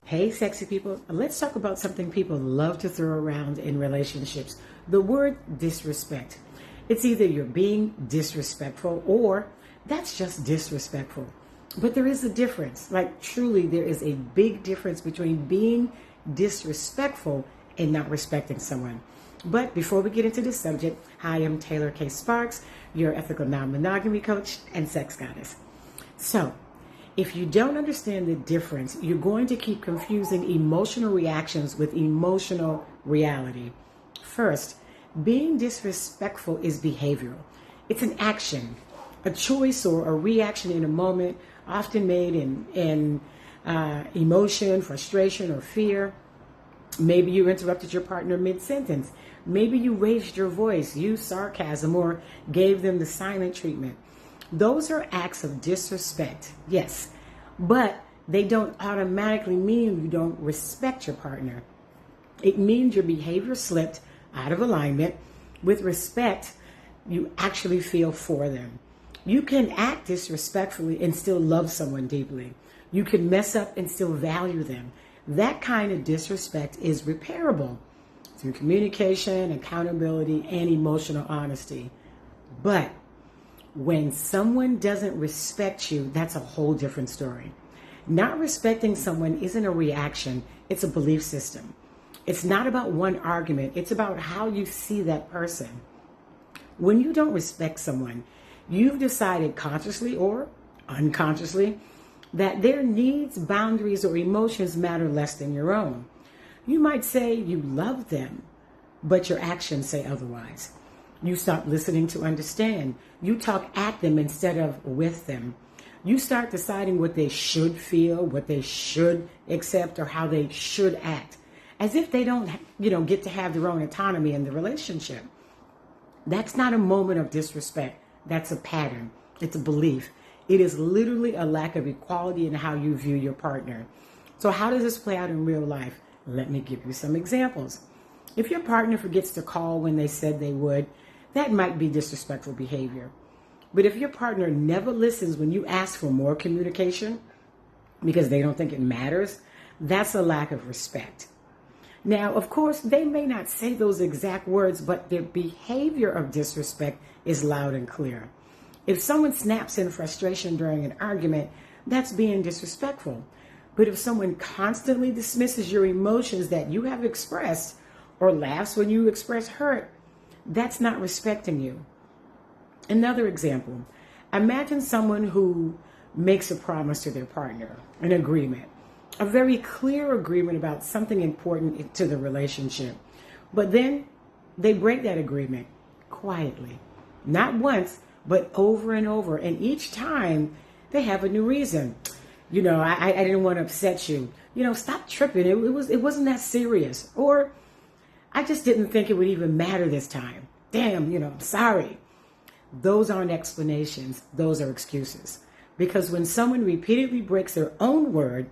Hey, sexy people, let's talk about something people love to throw around in relationships. The word disrespect. It's either you're being disrespectful or that's just disrespectful. But there is a difference. Like, truly, there is a big difference between being disrespectful and not respecting someone. But before we get into this subject, hi, I'm Taylor K. Sparks, your ethical non-monogamy coach and sex goddess. So, if you don't understand the difference, you're going to keep confusing emotional reactions with emotional reality. First, being disrespectful is behavioral. It's an action, a choice or a reaction in a moment, often made in emotion, frustration, or fear. Maybe you interrupted your partner mid-sentence. Maybe you raised your voice, used sarcasm, or gave them the silent treatment. Those are acts of disrespect, yes, but they don't automatically mean you don't respect your partner. It means your behavior slipped out of alignment. With respect, you actually feel for them. You can act disrespectfully and still love someone deeply. You can mess up and still value them. That kind of disrespect is repairable through communication, accountability, and emotional honesty. But when someone doesn't respect you, that's a whole different story. Not respecting someone isn't a reaction, it's a belief system. It's not about one argument, it's about how you see that person. When you don't respect someone, you've decided consciously or unconsciously that their needs, boundaries, or emotions matter less than your own. You might say you love them, but your actions say otherwise. You stop listening to understand. You talk at them instead of with them. You start deciding what they should feel, what they should accept, or how they should act, as if they don't, get to have their own autonomy in the relationship. That's not a moment of disrespect. That's a pattern. It's a belief. It is literally a lack of equality in how you view your partner. So how does this play out in real life? Let me give you some examples. If your partner forgets to call when they said they would, that might be disrespectful behavior. But if your partner never listens when you ask for more communication because they don't think it matters, that's a lack of respect. Now, of course, they may not say those exact words, but their behavior of disrespect is loud and clear. If someone snaps in frustration during an argument, that's being disrespectful. But if someone constantly dismisses your emotions that you have expressed or laughs when you express hurt, that's not respecting you. Another example, imagine someone who makes a promise to their partner, an agreement, a very clear agreement about something important to the relationship. But then they break that agreement quietly, not once, but over and over. And each time they have a new reason. I didn't want to upset you. Stop tripping. It wasn't that serious. Or I just didn't think it would even matter this time. Damn, I'm sorry. Those aren't explanations. Those are excuses. Because when someone repeatedly breaks their own word,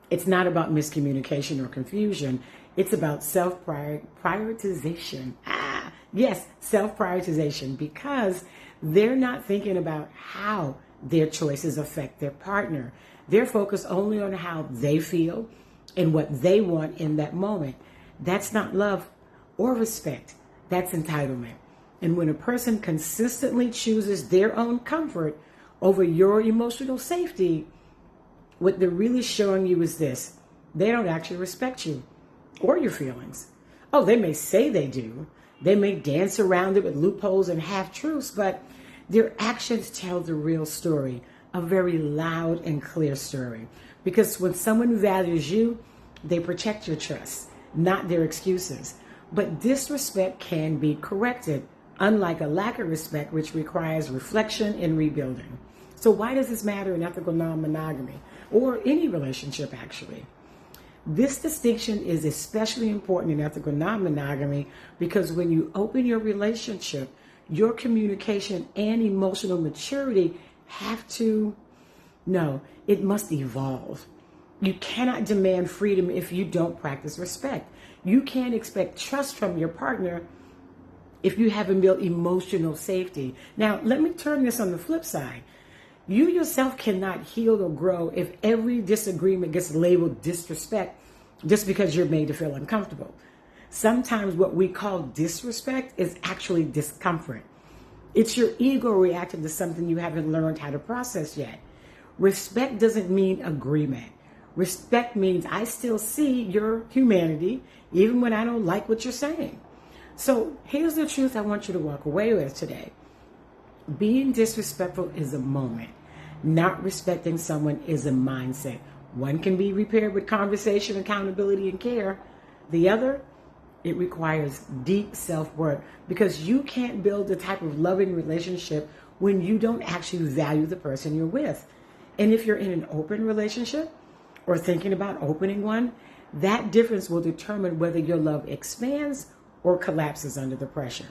it's not about miscommunication or confusion. It's about self-prioritization. Yes, self-prioritization, because they're not thinking about how their choices affect their partner. They're focused only on how they feel and what they want in that moment. That's not love or respect. That's entitlement. And when a person consistently chooses their own comfort over your emotional safety, what they're really showing you is this: they don't actually respect you or your feelings. Oh, they may say they do. They may dance around it with loopholes and half-truths, but their actions tell the real story, a very loud and clear story. Because when someone values you, they protect your trust, not their excuses. But disrespect can be corrected, unlike a lack of respect, which requires reflection and rebuilding. So why does this matter in ethical non-monogamy, or any relationship actually? This distinction is especially important in ethical non-monogamy because when you open your relationship, your communication and emotional maturity it must evolve. You cannot demand freedom if you don't practice respect. You can't expect trust from your partner if you haven't built emotional safety. Now, let me turn this on the flip side. You yourself cannot heal or grow if every disagreement gets labeled disrespect just because you're made to feel uncomfortable. Sometimes what we call disrespect is actually discomfort. It's your ego reacting to something you haven't learned how to process yet. Respect doesn't mean agreement. Respect means I still see your humanity even when I don't like what you're saying. So here's the truth I want you to walk away with today. Being disrespectful is a moment. Not respecting someone is a mindset. One can be repaired with conversation, accountability, and care. The other, it requires deep self-work, because you can't build the type of loving relationship when you don't actually value the person you're with. And if you're in an open relationship or thinking about opening one, that difference will determine whether your love expands or collapses under the pressure.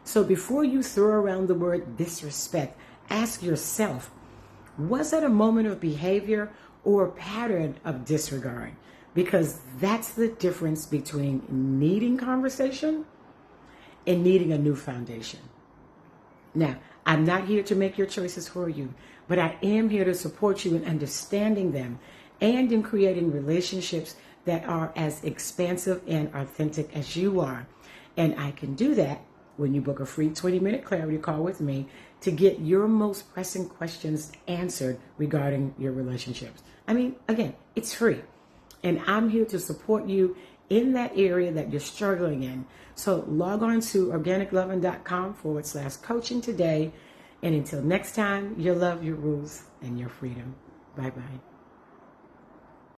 So before you throw around the word disrespect, ask yourself, was that a moment of behavior or a pattern of disregard? Because that's the difference between needing conversation and needing a new foundation. Now, I'm not here to make your choices for you, but I am here to support you in understanding them and in creating relationships that are as expansive and authentic as you are. And I can do that when you book a free 20-minute clarity call with me to get your most pressing questions answered regarding your relationships. I mean, again, it's free. And I'm here to support you in that area that you're struggling in. So log on to organicloving.com/coaching today. And until next time, your love, your rules, and your freedom. Bye-bye.